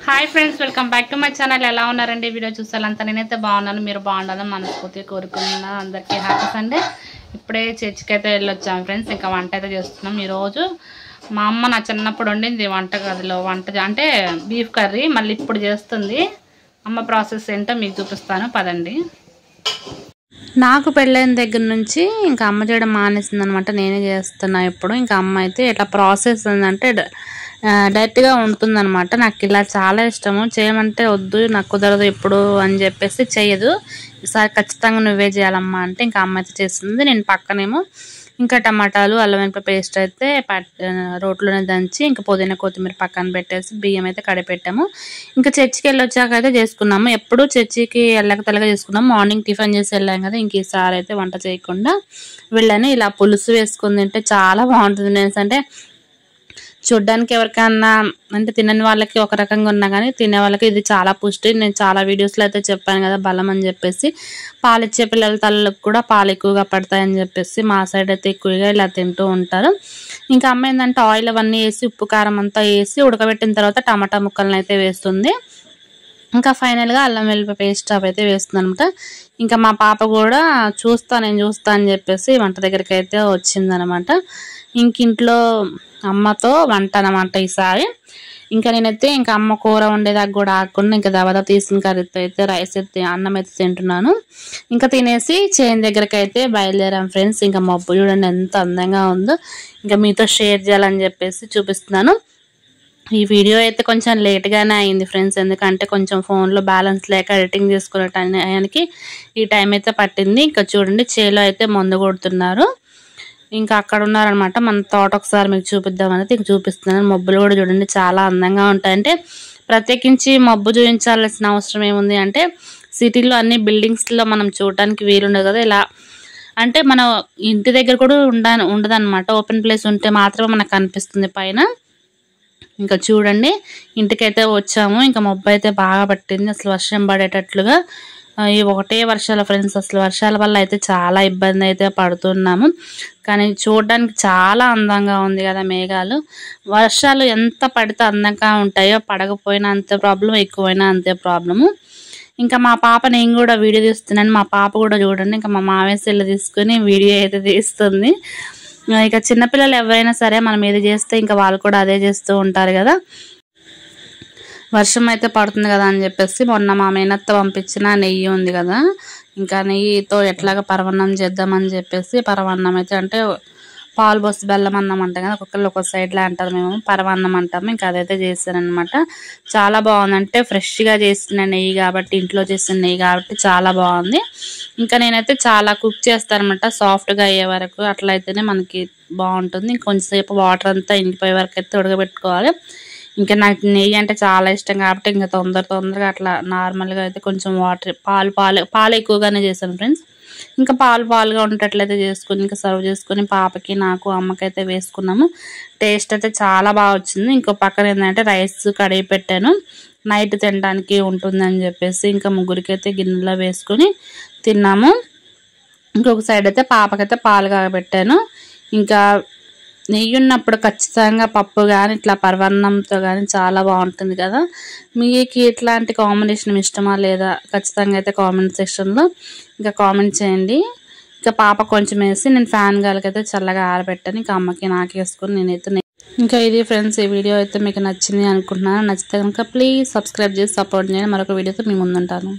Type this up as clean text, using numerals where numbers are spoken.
Hi friends, welcome back to my channel. ఎలా ఉన్నారండి? Video చూసాలంతా నేనైతే బాగున్నాను, మీరు బాగుండాలని మనస్ఫూర్తిగా కోరుకున్నాను. అందరికీ హ్యాపీ సండే. ఇప్పుడే చర్చికి అయితే వెళ్ళొచ్చాము ఫ్రెండ్స్. ఇంకా వంట అయితే చేస్తున్నాం. ఈరోజు మా అమ్మ నా చిన్నప్పుడు వండింది వంట గదిలో అంటే బీఫ్ కర్రీ. మళ్ళీ ఇప్పుడు చేస్తుంది. అమ్మ ప్రాసెస్ ఏంటో మీకు చూపిస్తాను, పదండి. నాకు పెళ్ళైన దగ్గర నుంచి ఇంకా అమ్మ చేయడం మానేసింది అనమాట. నేనే చేస్తున్నా ఇప్పుడు. ఇంకా అమ్మ అయితే ఇట్లా ప్రాసెస్ ఏంటంటే డైరెక్ట్గా ఉంటుందన్నమాట. నాకు ఇలా చాలా ఇష్టము. చేయమంటే వద్దు, నాకు కుదరదు ఇప్పుడు అని చెప్పేసి చెయ్యదు. ఈసారి ఖచ్చితంగా నువ్వే చేయాలమ్మా అంటే ఇంకా అమ్మ అయితే చేస్తుంది. నేను పక్కనేమో ఇంకా టమాటాలు, అల్లం వెల్లిపాయ పేస్ట్ అయితే రోట్లోనే దంచి ఇంకా పుదీనా కొత్తిమీర పక్కన పెట్టేసి బియ్యం అయితే కడిపెట్టాము. ఇంకా చర్చికి వెళ్ళి వచ్చాక అయితే చేసుకున్నాము. ఎప్పుడు చర్చికి వెళ్ళక తెల్లగా చేసుకున్నాము. మార్నింగ్ టిఫిన్ చేసి వెళ్ళాం కదా, ఇంక ఈసారి అయితే వంట చేయకుండా వెళ్ళాను. ఇలా పులుసు వేసుకుని తింటే చాలా బాగుంటుంది. అంటే చూడ్డానికి ఎవరికన్నా అంటే తినని వాళ్ళకి ఒక రకంగా ఉన్నా కానీ తినే వాళ్ళకి ఇది చాలా పుష్టి. నేను చాలా వీడియోస్లో అయితే చెప్పాను కదా, బలం అని చెప్పేసి. పాలిచ్చే పిల్లల తల్లకు కూడా పాలు ఎక్కువగా పడతాయని చెప్పేసి మా సైడ్ అయితే ఎక్కువగా ఇలా తింటూ ఉంటారు. ఇంకా అమ్మ ఏంటంటే ఆయిల్ అవన్నీ వేసి ఉప్పు కారం అంతా వేసి ఉడకబెట్టిన తర్వాత టమాటా ముక్కలను అయితే వేస్తుంది. ఇంకా ఫైనల్గా అల్లం వెల్లిపాయ పేస్ట్ అవైతే వేస్తుంది అనమాట. ఇంకా మా పాప కూడా నేను చూస్తా అని చెప్పేసి వంట దగ్గరికి అయితే వచ్చిందనమాట. ఇంట్లో అమ్మతో వంట అనమాట ఈసారి. ఇంకా నేనైతే ఇంకా అమ్మ కూర వండేదాకా కూడా ఆగకుండా ఇంకా దవదా తీసిన కర్రీతో అయితే రైస్ అయితే అన్నం అయితే తింటున్నాను. ఇంకా తినేసి చేను దగ్గరికి అయితే బయలుదేరాం ఫ్రెండ్స్. ఇంకా మబ్బు చూడండి ఎంత అందంగా ఉందో. ఇంకా మీతో షేర్ చేయాలని చెప్పేసి చూపిస్తున్నాను. ఈ వీడియో అయితే కొంచెం లేట్గానే అయింది ఫ్రెండ్స్, ఎందుకంటే కొంచెం ఫోన్లో బ్యాలెన్స్ లేక ఎడిటింగ్ చేసుకునే టైంకి ఈ టైం అయితే పట్టింది. ఇంకా చూడండి చేలో అయితే మందు కొడుతున్నారు. ఇంకా అక్కడ ఉన్నారనమాట. మన తోట ఒకసారి మీకు చూపిద్దామనేది ఇంక చూపిస్తున్నాను. మబ్బులు కూడా చూడండి చాలా అందంగా ఉంటాయి. అంటే ప్రత్యేకించి మబ్బు చూపించాల్సిన అవసరం ఏముంది అంటే సిటీలో అన్ని బిల్డింగ్స్లో మనం చూడటానికి వీలుండదు కదా. ఇలా అంటే మన ఇంటి దగ్గర కూడా ఉండదన్నమాట. ఓపెన్ ప్లేస్ ఉంటే మాత్రమే మనకు కనిపిస్తుంది పైన. ఇంకా చూడండి ఇంటికైతే వచ్చాము. ఇంకా మబ్బు అయితే బాగా పట్టింది, అసలు వర్షం పడేటట్లుగా. ఈ ఒకటే వర్షాల ఫ్రెండ్స్, అసలు వర్షాల వల్ల అయితే చాలా ఇబ్బంది అయితే పడుతున్నాము. కానీ చూడడానికి చాలా అందంగా ఉంది కదా మేఘాలు. వర్షాలు ఎంత పడితే అందంగా ఉంటాయో, పడకపోయినా అంతే ప్రాబ్లం, ఎక్కువైనా అంతే ప్రాబ్లము. ఇంకా మా పాప, నేను కూడా వీడియో తీస్తున్నాను, మా పాప కూడా చూడండి ఇంకా మా మామయ్య సెల్ తీసుకుని వీడియో అయితే తీస్తుంది. ఇక చిన్నపిల్లలు ఎవరైనా సరే మనం ఏది చేస్తే ఇంకా వాళ్ళు కూడా అదే చేస్తూ ఉంటారు కదా. వర్షం అయితే పడుతుంది కదా అని చెప్పేసి మొన్న మా మేనత్త పంపించిన నెయ్యి ఉంది కదా, ఇంకా నెయ్యితో ఎట్లాగా పరవన్నం చేద్దామని చెప్పేసి పరవన్నం అయితే అంటే పాలు పోసి బెల్లం అన్నం అంటాం కదా, ఒక్కొక్కరు ఒక్కొక్క సైడ్లో అంటారు, మేము పరవన్నం అంటాము. ఇంకా అదైతే చేశానమాట. చాలా బాగుంది. అంటే ఫ్రెష్గా చేసిన నెయ్యి కాబట్టి, ఇంట్లో చేసిన నెయ్యి కాబట్టి చాలా బాగుంది. ఇంకా నేనైతే చాలా కుక్ చేస్తాను అనమాట, సాఫ్ట్గా అయ్యే వరకు. అట్లా అయితేనే మనకి బాగుంటుంది. ఇంకొంచెంసేపు వాటర్ అంతా ఇంకిపోయే వరకు అయితే ఉడకబెట్టుకోవాలి. ఇంకా నాకు నెయ్యి అంటే చాలా ఇష్టం కాబట్టి ఇంకా తొందరగా అట్లా నార్మల్గా అయితే కొంచెం వాటర్ పాలు ఎక్కువగానే చేశాను ఫ్రెండ్స్. ఇంకా పాలుగా ఉండేటట్లయితే చేసుకుని ఇంకా సర్వ్ చేసుకుని పాపకి, నాకు, అమ్మకైతే వేసుకున్నాము. టేస్ట్ అయితే చాలా బాగా వచ్చింది. ఇంకో పక్కన ఏంటంటే రైస్ కడిగి పెట్టాను, నైట్ తినడానికి ఉంటుందని చెప్పేసి ఇంకా ముగ్గురికి అయితే గిన్నెలో వేసుకుని తిన్నాము. ఇంకొక సైడ్ అయితే పాపకైతే పాలు కాగబెట్టాను. ఇంకా నెయ్యి ఉన్నప్పుడు ఖచ్చితంగా పప్పు కానీ ఇట్లా పరవన్నంతో కానీ చాలా బాగుంటుంది కదా. మీకు ఇట్లాంటి కాంబినేషన్ ఇష్టమా లేదా ఖచ్చితంగా అయితే కామెంట్ సెక్షన్లో ఇంకా కామెంట్ చేయండి. ఇంకా పాప కొంచెం వేసి నేను ఫ్యాన్ గాలికైతే చల్లగా ఆరబెట్టాను. ఇంకా అమ్మకి నాకు వేసుకుని నేనైతే ఇంకా ఇది ఫ్రెండ్స్, ఈ వీడియో అయితే మీకు నచ్చింది అనుకుంటున్నాను. నచ్చితే కనుక ప్లీజ్ సబ్స్క్రైబ్ చేసి సపోర్ట్ చేయండి. మరొక వీడియోతో మీ ముందుంటాను.